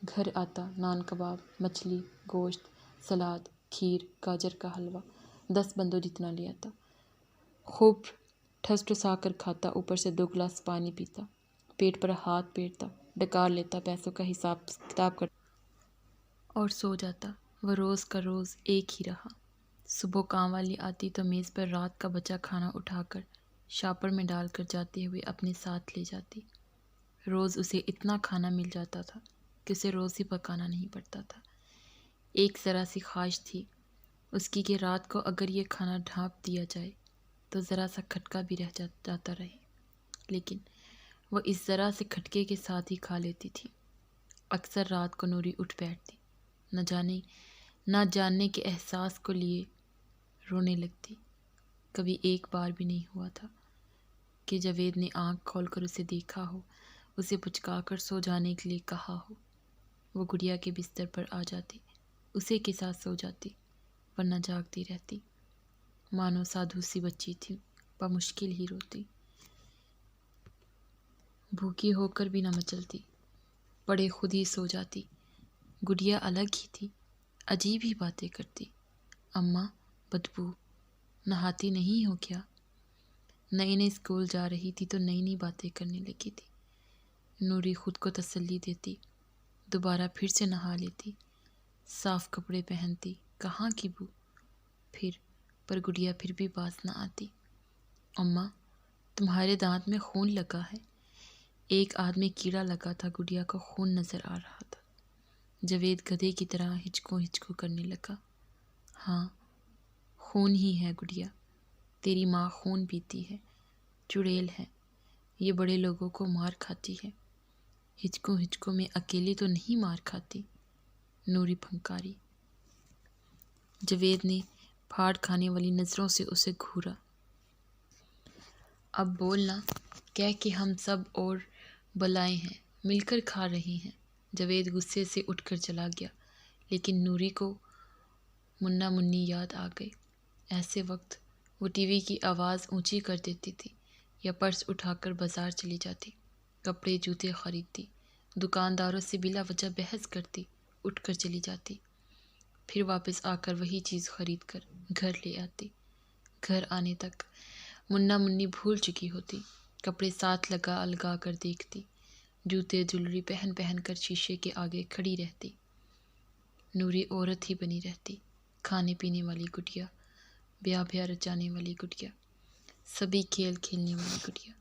گھر آتا، نان کباب، مچھلی، گوشت، سلاد، کھیر، گاجر کا حلوہ 10 بندوں جتنا لے آتا، خوب ٹھس ٹھسا کر کھاتا، اوپر سے 2 گلاس پانی پیتا، پیٹ پر ہاتھ پھیرتا، ڈکار لیتا، پیسوں کا حساب کتاب کرتا اور سو جاتا۔ وہ روز کا روز ایک ہی رہا۔ صبح کام والی آتی تو میز پر رات کا بچا کھانا اٹھا کر شاپر میں ڈال کر جاتے ہوئے اپنے ساتھ لے جاتی۔ روز اسے اتنا کھانا مل جاتا تھا کہ اسے روز ہی پکانا نہیں پڑتا تھا۔ ایک ذرا سی خواہش تھی اس کی کہ رات کو اگر یہ کھانا ڈھانپ دیا جائے تو ذرا سا کھٹکا بھی رہ جاتا رہے، لیکن وہ اس ذرا سے کھٹکے کے ساتھ ہی کھا لیتی تھی۔ اکثر رات کو نوری اٹھ بیٹھتی، نہ جاننے کے احساس کو لیے رونے لگتی۔ کبھی ایک بار بھی نہیں ہوا تھا کہ جاوید نے آنکھ کھول کر اسے دیکھا ہو، اسے پچکا کر سو جانے کے لیے کہا ہو۔ وہ گڑیا کے بستر پر آ جاتی، اسے کے ساتھ سو جاتی، ورنہ جاگتی رہتی، مانو سادھو سی بچی تھی، بمشکل ہی روتی۔ بھوکی ہو کر بھی نہ مچلتی، پڑے خود ہی سو جاتی۔ گڑیا الگ ہی تھی، عجیب ہی باتیں کرتی۔ اماں بدبو، نہاتی نہیں ہو کیا؟ نئی نئی اسکول جا رہی تھی تو نئی نئی باتیں کرنے لگی تھی۔ نوری خود کو تسلی دیتی، دوبارہ پھر سے نہا لیتی، صاف کپڑے پہنتی، کہاں کی بو؟ پر گڑیا پھر بھی باز نہ آتی۔ اماں تمہارے دانت میں خون لگا ہے۔ ایک آدمی کیڑا لگا تھا، گڑیا کو خون نظر آ رہا تھا۔ جاوید گدھے کی طرح ہچکو کرنے لگا۔ ہاں خون ہی ہے گڑیا، تیری ماں خون پیتی ہے، چڑیل ہے، یہ بڑے لوگوں کو مار کھاتی ہے، ہچکو میں اکیلی تو نہیں مار کھاتی۔ نوری پھنکاری۔ جاوید نے پھاڑ کھانے والی نظروں سے اسے گھورا۔ اب بولنا، کہہ کہ ہم سب اور بلائیں ہیں، مل کر کھا رہے ہیں۔ جاوید غصے سے اٹھ کر چلا گیا، لیکن نوری کو منا منی یاد آ گئے۔ ایسے وقت وہ ٹی وی کی آواز اونچی کر دیتی تھی یا پرس اٹھا کر بازار چلی جاتی، کپڑے جوتے خریدتی، دکانداروں سے بلا وجہ بحث کرتی، اٹھ کر چلی جاتی، پھر واپس آ کر وہی چیز خرید کر گھر لے آتی۔ گھر آنے تک منا منی بھول چکی ہوتی، کپڑے ساتھ لگا کر دیکھتی، جوتے جولری پہن کر شیشے کے آگے کھڑی رہتی۔ نوری عورت ہی بنی رہتی، کھانے پینے والی گڑیا، بیاہ رچانے والی گڑیا، سبھی کھیل کھیلنے والی گڑیا۔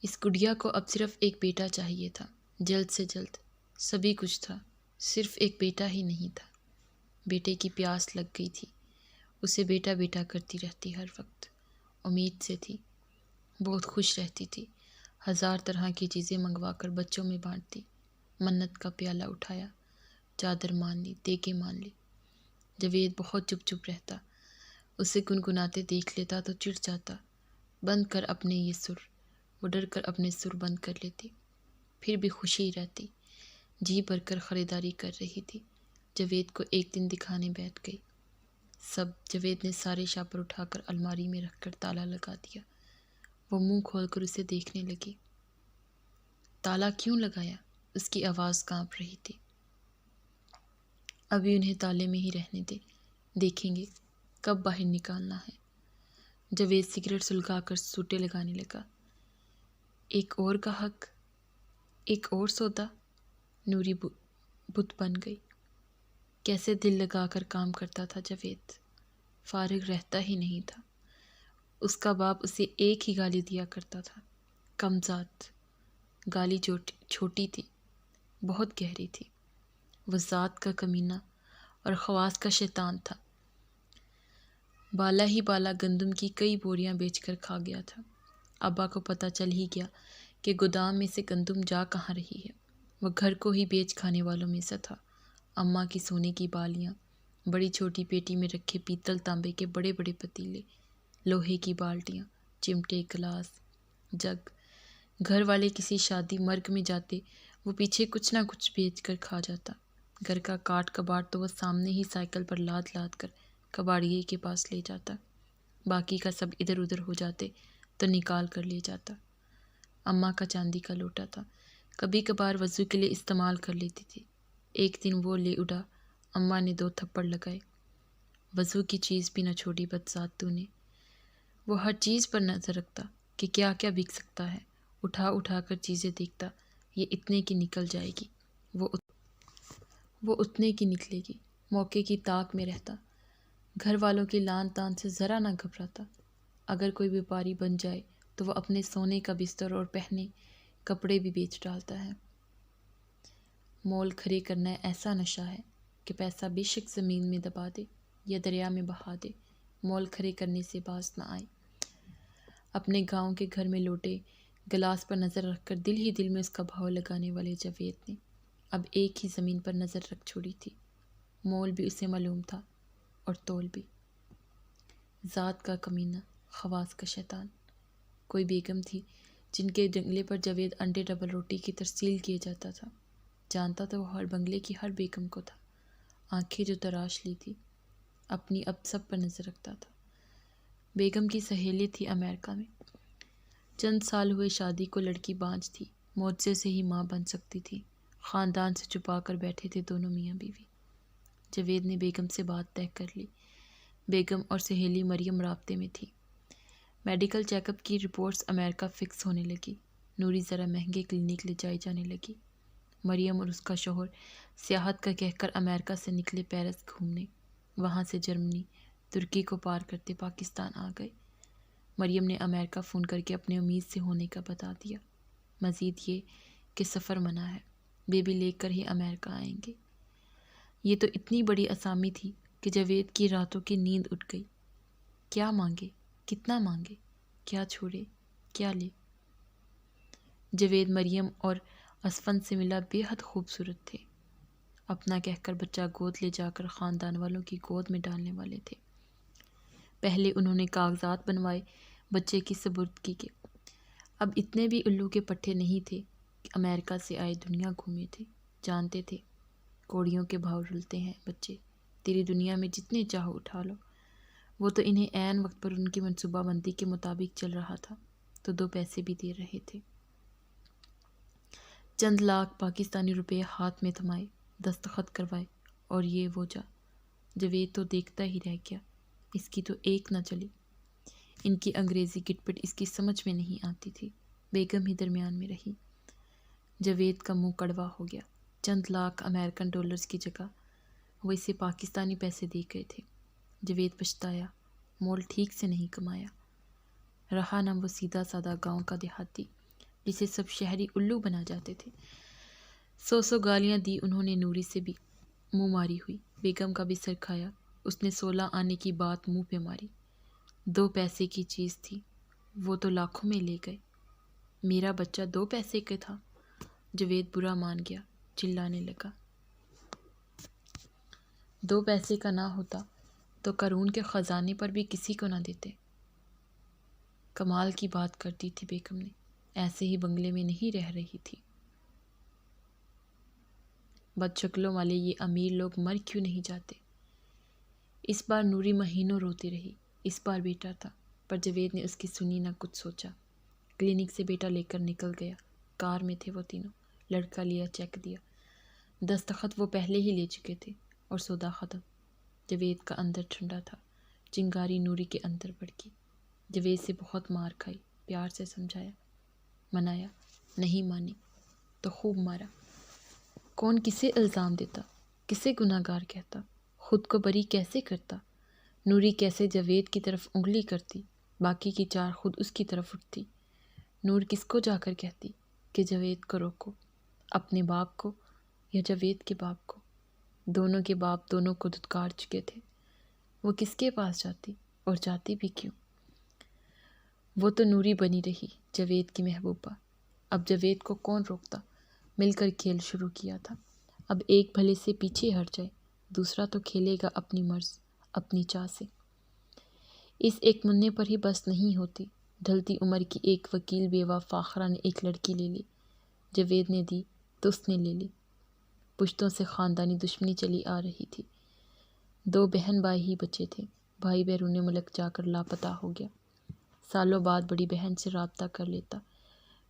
اس گڑیا کو اب صرف ایک بیٹا چاہیے تھا، جلد سے جلد۔ سبھی کچھ تھا، صرف ایک بیٹا ہی نہیں تھا۔ بیٹے کی پیاس لگ گئی تھی، اسے بیٹا بیٹا کرتی رہتی ہر وقت۔ امید سے تھی، بہت خوش رہتی تھی، 1000 طرح کی چیزیں منگوا کر بچوں میں بانٹتی، منت کا پیالہ اٹھایا، چادر مان لی، دیگیں مان لی۔ جاوید بہت چپ رہتا، اسے گنگناتے دیکھ لیتا تو چڑ جاتا۔ بند کر اپنے یہ سر، وہ ڈر کر اپنے سر بند کر لیتی، پھر بھی خوشی رہتی، جی بھر کر خریداری کر رہی تھی۔ جاوید کو ایک دن دکھانے بیٹھ گئی۔ جاوید نے سارے شاپر اٹھا کر الماری میں رکھ کر تالا لگا دیا۔ وہ منہ کھول کر اسے دیکھنے لگی۔ تالا کیوں لگایا؟ اس کی آواز کانپ رہی تھی۔ ابھی انہیں تالے میں ہی رہنے دے، دیکھیں گے کب باہر نکالنا ہے۔ جاوید سگریٹ سلگا کر سوٹے لگانے لگا۔ ایک اور گاہک، ایک اور سودا۔ نوری بت بن گئی۔ کیسے دل لگا کر کام کرتا تھا جاوید، فارغ رہتا ہی نہیں تھا۔ اس کا باپ اسے ایک ہی گالی دیا کرتا تھا، کمذات۔ گالی چھوٹی تھی، بہت گہری تھی۔ وہ ذات کا کمینہ اور خواص کا شیطان تھا۔ بالا ہی بالا گندم کی کئی بوریاں بیچ کر کھا گیا تھا۔ ابا کو پتہ چل ہی گیا کہ گودام میں سے گندم جا کہاں رہی ہے۔ وہ گھر کو ہی بیچ کھانے والوں میں سے تھا۔ اماں کی سونے کی بالیاں، بڑی چھوٹی پیٹی میں رکھے پیتل تانبے کے بڑے بڑے پتیلے، لوہے کی بالٹیاں، چمٹے، گلاس، جگ۔ گھر والے کسی شادی مرگ میں جاتے، وہ پیچھے کچھ نہ کچھ بیچ کر کھا جاتا۔ گھر کا کاٹ کباڑ تو وہ سامنے ہی سائیکل پر لاد کر کباڑیے کے پاس لے جاتا۔ باقی کا سب ادھر ادھر ہو جاتے تو نکال کر لے جاتا۔ اماں کا چاندی کا لوٹا تھا، کبھی کبھار وضو کے لیے استعمال کر لیتی تھی۔ ایک دن وہ لے اڑا، اماں نے 2 تھپڑ لگائے۔ وضو کی چیز بھی نہ چھوڑی بدذات تو نے۔ وہ ہر چیز پر نظر رکھتا کہ کیا کیا بک سکتا ہے، اٹھا اٹھا کر چیزیں دیکھتا، یہ اتنے کی نکل جائے گی، وہ اتنے کی نکلے گی، موقع کی طاق میں رہتا، گھر والوں کی لان تان سے ذرا نہ گھبراتا۔ اگر کوئی بیپاری بن جائے تو وہ اپنے سونے کا بستر اور پہنے کپڑے بھی بیچ ڈالتا ہے۔ مول کھڑے کرنا ایسا نشہ ہے کہ پیسہ بے شک زمین میں دبا دے یا دریا میں بہا دے، مول کھڑے کرنے سے باز نہ آئے۔ اپنے گاؤں کے گھر میں لوٹے گلاس پر نظر رکھ کر دل ہی دل میں اس کا بھاؤ لگانے والے جاوید نے اب ایک ہی زمین پر نظر رکھ چھوڑی تھی، مول بھی اسے معلوم تھا اور تول بھی۔ ذات کا کمینہ، خواص کا شیطان۔ کوئی بیگم تھی جن کے جنگلے پر جاوید انڈے ڈبل روٹی کی ترسیل کیے جاتا تھا، جانتا تو وہ ہر بنگلے کی ہر بیگم کو تھا، آنکھیں جو تراش لی تھی، اپنی اب سب پر نظر رکھتا تھا۔ بیگم کی سہیلی تھی امریکہ میں، چند سال ہوئے شادی کو، لڑکی بانجھ تھی، معجزے سے ہی ماں بن سکتی تھی، خاندان سے چھپا کر بیٹھے تھے دونوں میاں بیوی۔ جاوید نے بیگم سے بات طے کر لی، بیگم اور سہیلی مریم رابطے میں تھی۔ میڈیکل چیک اپ کی رپورٹس امریکہ فکس ہونے لگی، نوری ذرا مہنگے کلینک لے جائی جانے لگی۔ مریم اور اس کا شوہر سیاحت کا کہہ کر امریکہ سے نکلے پیرس گھومنے، وہاں سے جرمنی، ترکی کو پار کرتے پاکستان آ گئے۔ مریم نے امریکہ فون کر کے اپنے امید سے ہونے کا بتا دیا، مزید یہ کہ سفر منع ہے، بیبی لے کر ہی امریکہ آئیں گے۔ یہ تو اتنی بڑی اسامی تھی کہ جاوید کی راتوں کی نیند اٹھ گئی۔ کیا مانگے، کتنا مانگے، کیا چھوڑے، کیا لے؟ جاوید مریم اور اسفند سے ملا بے حد خوبصورت تھے، اپنا کہہ کر بچہ گود لے جا کر خاندان والوں کی گود میں ڈالنے والے تھے۔ پہلے انہوں نے کاغذات بنوائے بچے کی سپردگی کے، اب اتنے بھی الو کے پٹھے نہیں تھے کہ امریکہ سے آئے دنیا گھومے تھے، جانتے تھے کوڑیوں کے بھاؤ رلتے ہیں بچے، تیری دنیا میں جتنے چاہو اٹھا لو۔ وہ تو انہیں عین وقت پر ان کی منصوبہ بندی کے مطابق چل رہا تھا تو دو پیسے بھی دے رہے تھے۔ چند لاکھ پاکستانی روپے ہاتھ میں تھمائے، دستخط کروائے اور یہ وہ جا۔ جاوید تو دیکھتا ہی رہ گیا، اس کی تو ایک نہ چلی۔ ان کی انگریزی گٹ پٹ اس کی سمجھ میں نہیں آتی تھی، بیگم ہی درمیان میں رہی۔ جاوید کا منہ کڑوا ہو گیا، چند لاکھ امریکن ڈالرز کی جگہ وہ اسے پاکستانی پیسے دے گئے تھے۔ جاوید پچھتایا، مول ٹھیک سے نہیں کمایا، رہا نہ وہ سیدھا سادہ گاؤں کا دیہاتی جسے سب شہری الو بنا جاتے تھے۔ سو گالیاں دی انہوں نے، نوری سے بھی منہ ماری ہوئی، بیگم کا بھی سر کھایا، اس نے 16 آنے کی بات منہ پہ ماری۔ 2 پیسے کی چیز تھی، وہ تو لاکھوں میں لے گئے۔ میرا بچہ 2 پیسے کا تھا؟ جاوید برا مان گیا، چلانے لگا۔ 2 پیسے کا نہ ہوتا تو قارون کے خزانے پر بھی کسی کو نہ دیتے۔ کمال کی بات کر دی تھی بیگم نے، ایسے ہی بنگلے میں نہیں رہ رہی تھی۔ بد شکلوں والے یہ امیر لوگ مر کیوں نہیں جاتے؟ اس بار نوری مہینوں روتی رہی، اس بار بیٹا تھا، پر جاوید نے اس کی سنی نہ کچھ سوچا۔ کلینک سے بیٹا لے کر نکل گیا، کار میں تھے وہ تینوں، لڑکا لیا، چیک دیا، دستخط وہ پہلے ہی لے چکے تھے اور سودا ختم۔ جاوید کا اندر ٹھنڈا تھا، چنگاری نوری کے اندر بڑکی۔ جاوید سے بہت مار کھائی، پیار سے سمجھایا، منایا، نہیں مانی تو خوب مارا۔ کون کسے الزام دیتا، کسے گناہ گار کہتا، خود کو بری کیسے کرتا؟ نوری کیسے جاوید کی طرف انگلی کرتی، باقی کی 4 خود اس کی طرف اٹھتی۔ نور کس کو جا کر کہتی کہ جاوید کو روکو، اپنے باپ کو یا جاوید کے باپ کو؟ دونوں کے باپ دونوں کو دھتکار چکے تھے، وہ کس کے پاس جاتی اور جاتی بھی کیوں؟ وہ تو نوری بنی رہی جاوید کی محبوبہ، اب جاوید کو کون روکتا؟ مل کر کھیل شروع کیا تھا، اب ایک بھلے سے پیچھے ہٹ جائے، دوسرا تو کھیلے گا اپنی مرض، اپنی چاہ سے۔ اس ایک منع پر ہی بس نہیں ہوتی، ڈھلتی عمر کی ایک وکیل بیوہ فاخرہ نے ایک لڑکی لے لی، جاوید نے دی تو اس نے لے لی۔ پشتوں سے خاندانی دشمنی چلی آ رہی تھی، 2 بہن بھائی ہی بچے تھے، بھائی بیرون ملک جا کر لاپتہ ہو گیا، سالوں بعد بڑی بہن سے رابطہ کر لیتا،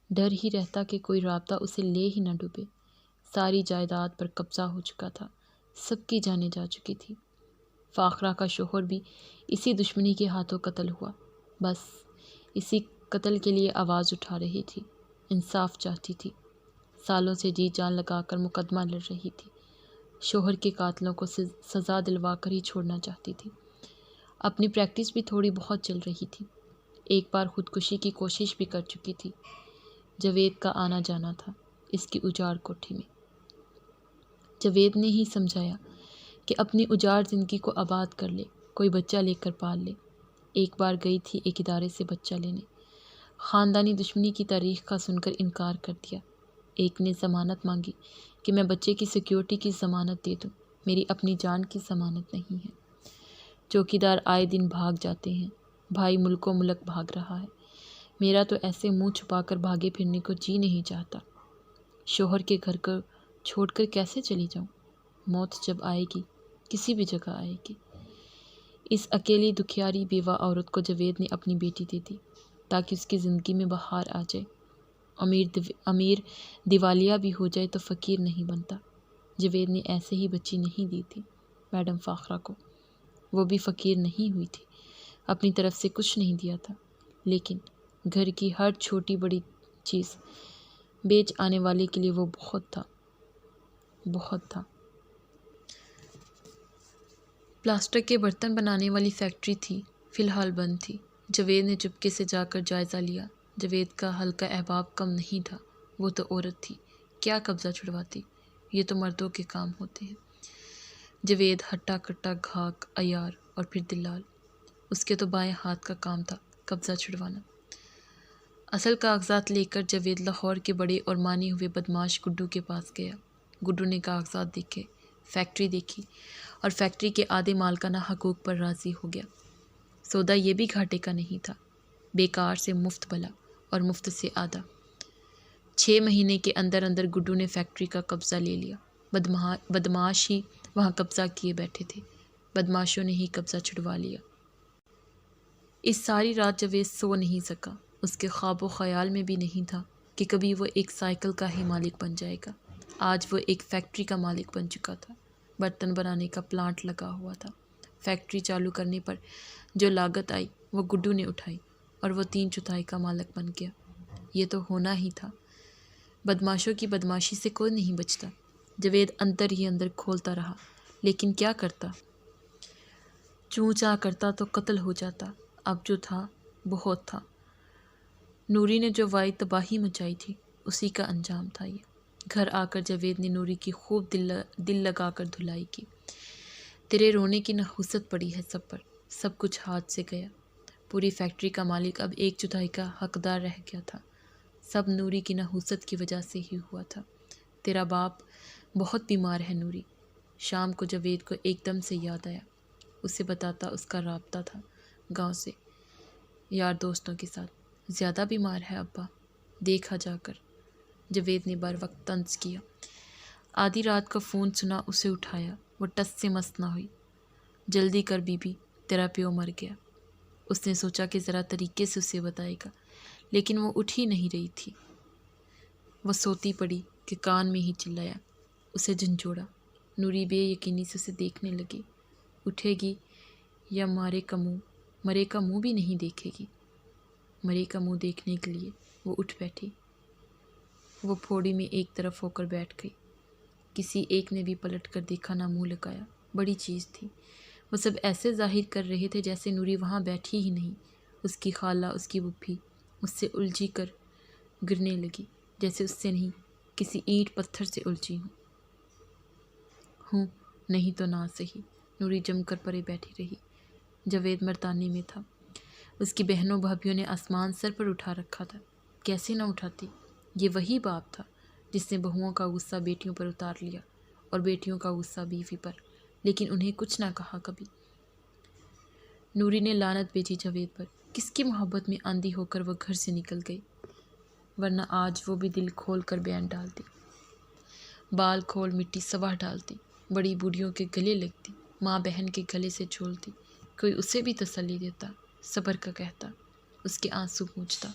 ڈر ہی رہتا کہ کوئی رابطہ اسے لے ہی نہ ڈوبے۔ ساری جائیداد پر قبضہ ہو چکا تھا، سب کی جانیں جا چکی تھی، فاخرہ کا شوہر بھی اسی دشمنی کے ہاتھوں قتل ہوا، بس اسی قتل کے لیے آواز اٹھا رہی تھی، انصاف چاہتی تھی، سالوں سے جی جان لگا کر مقدمہ لڑ رہی تھی، شوہر کے قاتلوں کو سزا دلوا کر ہی چھوڑنا چاہتی تھی۔ اپنی پریکٹس بھی تھوڑی بہت چل رہی تھی، ایک بار خودکشی کی کوشش بھی کر چکی تھی۔ جاوید کا آنا جانا تھا اس کی اجاڑ کوٹھی میں۔ جاوید نے ہی سمجھایا کہ اپنی اجاڑ زندگی کو آباد کر لے، کوئی بچہ لے کر پال لے۔ ایک بار گئی تھی ایک ادارے سے بچہ لینے، خاندانی دشمنی کی تاریخ کا سن کر انکار کر دیا۔ ایک نے ضمانت مانگی کہ میں بچے کی سیکیورٹی کی ضمانت دے دوں، میری اپنی جان کی ضمانت نہیں ہے۔ چوکیدار آئے دن بھاگ جاتے ہیں، بھائی ملک و ملک بھاگ رہا ہے، میرا تو ایسے منہ چھپا کر بھاگے پھرنے کو جی نہیں چاہتا۔ شوہر کے گھر کو چھوڑ کر کیسے چلی جاؤں؟ موت جب آئے گی کسی بھی جگہ آئے گی۔ اس اکیلی دکھیاری بیوہ عورت کو جاوید نے اپنی بیٹی دے دی تاکہ اس کی زندگی میں بہار آ جائے۔ امیر دیوالیہ بھی ہو جائے تو فقیر نہیں بنتا۔ جاوید نے ایسے ہی بچی نہیں دی تھی میڈم فاخرہ کو، وہ بھی فقیر نہیں ہوئی تھی، اپنی طرف سے کچھ نہیں دیا تھا، لیکن گھر کی ہر چھوٹی بڑی چیز بیچ آنے والے کے لیے وہ بہت تھا، بہت تھا۔ پلاسٹر کے برتن بنانے والی فیکٹری تھی، فی الحال بند تھی۔ جاوید نے چپکے سے جا کر جائزہ لیا۔ جاوید کا ہلکا احباب کم نہیں تھا، وہ تو عورت تھی، کیا قبضہ چھڑواتی، یہ تو مردوں کے کام ہوتے ہیں۔ جاوید ہٹا کٹا گھاک، عیار اور پھر دلال، اس کے تو بائیں ہاتھ کا کام تھا قبضہ چھڑوانا۔ اصل کاغذات لے کر جاوید لاہور کے بڑے اور مانے ہوئے بدماش گڈو کے پاس گیا۔ گڈو نے کاغذات دیکھے، فیکٹری دیکھی اور فیکٹری کے آدھے مالکانہ حقوق پر راضی ہو گیا۔ سودا یہ بھی گھاٹے کا نہیں تھا، بیکار سے مفت بھلا اور مفت سے آدھا۔ 6 مہینے کے اندر اندر گڈو نے فیکٹری کا قبضہ لے لیا۔ بدماش ہی وہاں قبضہ کیے بیٹھے تھے، بدماشوں نے ہی قبضہ چھڑوا لیا۔ اس ساری رات جاوید سو نہیں سکا، اس کے خواب و خیال میں بھی نہیں تھا کہ کبھی وہ ایک سائیکل کا ہی مالک بن جائے گا۔ آج وہ ایک فیکٹری کا مالک بن چکا تھا، برتن بنانے کا پلانٹ لگا ہوا تھا۔ فیکٹری چالو کرنے پر جو لاگت آئی وہ گڈو نے اٹھائی اور وہ 3/4 کا مالک بن گیا۔ یہ تو ہونا ہی تھا، بدماشوں کی بدماشی سے کوئی نہیں بچتا۔ جاوید اندر ہی اندر کھولتا رہا، لیکن کیا کرتا؟ چوں چاں کرتا تو قتل ہو جاتا۔ اب جو تھا بہت تھا۔ نوری نے جو وائی تباہی مچائی تھی اسی کا انجام تھا یہ۔ گھر آ کر جاوید نے نوری کی خوب دل لگا کر دھلائی کی۔ تیرے رونے کی نحوست پڑی ہے سب پر، سب کچھ ہاتھ سے گیا۔ پوری فیکٹری کا مالک اب 1/4 کا حقدار رہ گیا تھا، سب نوری کی نحوست کی وجہ سے ہی ہوا تھا۔ تیرا باپ بہت بیمار ہے نوری۔ شام کو جاوید کو ایک دم سے یاد آیا، اسے بتاتا اس کا رابطہ تھا گاؤں سے، یار دوستوں کے ساتھ۔ زیادہ بیمار ہے ابا، دیکھا جا کر۔ جاوید نے بر وقت طنز کیا۔ آدھی رات کا فون سنا، اسے اٹھایا، وہ ٹس سے مس نہ ہوئی۔ جلدی کر بی بی، تیرا پیو مر گیا۔ اس نے سوچا کہ ذرا طریقے سے اسے بتائے گا، لیکن وہ اٹھ ہی نہیں رہی تھی۔ وہ سوتی پڑی کہ کان میں ہی چلایا، اسے جھنجھوڑا۔ نوری بے یقینی سے اسے دیکھنے لگی، اٹھے گی یا مرے کا منہ بھی نہیں دیکھے گی۔ مرے کا منہ دیکھنے کے لیے وہ اٹھ بیٹھی۔ وہ پھوڑی میں ایک طرف ہو کر بیٹھ گئی، کسی ایک نے بھی پلٹ کر دیکھا نہ منہ لگایا۔ بڑی چیز تھی، وہ سب ایسے ظاہر کر رہے تھے جیسے نوری وہاں بیٹھی ہی نہیں۔ اس کی خالہ، اس کی پھوپھی اس سے الجھی کر گرنے لگی، جیسے اس سے نہیں کسی اینٹ پتھر سے الجھی ہوں۔ نہیں تو نہ صحیح۔ نوری جم کر پرے بیٹھی رہی۔ جاوید مرتانے میں تھا، اس کی بہنوں بھابھیوں نے آسمان سر پر اٹھا رکھا تھا، کیسے نہ اٹھاتی؟ یہ وہی باپ تھا جس نے بہوؤں کا غصہ بیٹیوں پر اتار لیا اور بیٹیوں کا غصہ بیوی پر، لیکن انہیں کچھ نہ کہا کبھی۔ نوری نے لعنت بھیجی جاوید پر، کس کی محبت میں آندھی ہو کر وہ گھر سے نکل گئی، ورنہ آج وہ بھی دل کھول کر بیان ڈالتی، بال کھول مٹی سوا ڈالتی، بڑی بوڑھیوں کے گلے لگتی، ماں بہن کے گلے سے جھولتی، کوئی اسے بھی تسلی دیتا، صبر کا کہتا، اس کے آنسو پوچھتا۔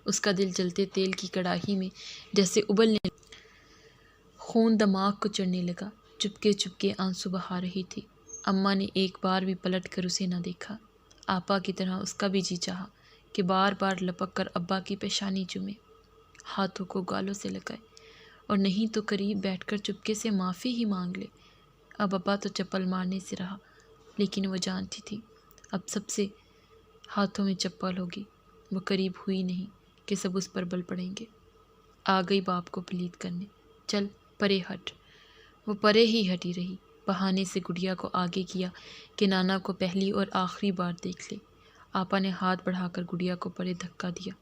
اس کا دل جلتے تیل کی کڑاہی میں جیسے ابلنے، خون دماغ کو چڑھنے لگا، چپکے چپکے آنسو بہا رہی تھی۔ اماں نے ایک بار بھی پلٹ کر اسے نہ دیکھا۔ آپا کی طرح اس کا بھی جی چاہا کہ بار بار لپک کر ابا کی پیشانی چومے، ہاتھوں کو گالوں سے لگائے، اور نہیں تو قریب بیٹھ کر چپکے سے معافی ہی مانگ لے۔ اب ابا تو چپل مارنے سے رہا، لیکن وہ جانتی تھی اب سب سے ہاتھوں میں چپل ہوگی۔ وہ قریب ہوئی نہیں کہ سب اس پر بل پڑیں گے۔ آ گئی باپ کو پلید کرنے، چل پرے ہٹ۔ وہ پرے ہی ہٹی رہی، بہانے سے گڑیا کو آگے کیا کہ نانا کو پہلی اور آخری بار دیکھ لے۔ آپا نے ہاتھ بڑھا کر گڑیا کو پرے دھکا دیا۔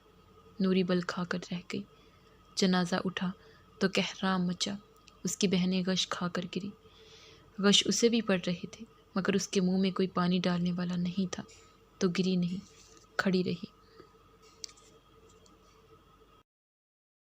نوری بل کھا کر رہ گئی۔ جنازہ اٹھا تو کہرام مچا، اس کی بہنیں غش کھا کر گری۔ غش اسے بھی پڑ رہے تھے، مگر اس کے منہ میں کوئی پانی ڈالنے والا نہیں تھا، تو گری نہیں، کھڑی رہی۔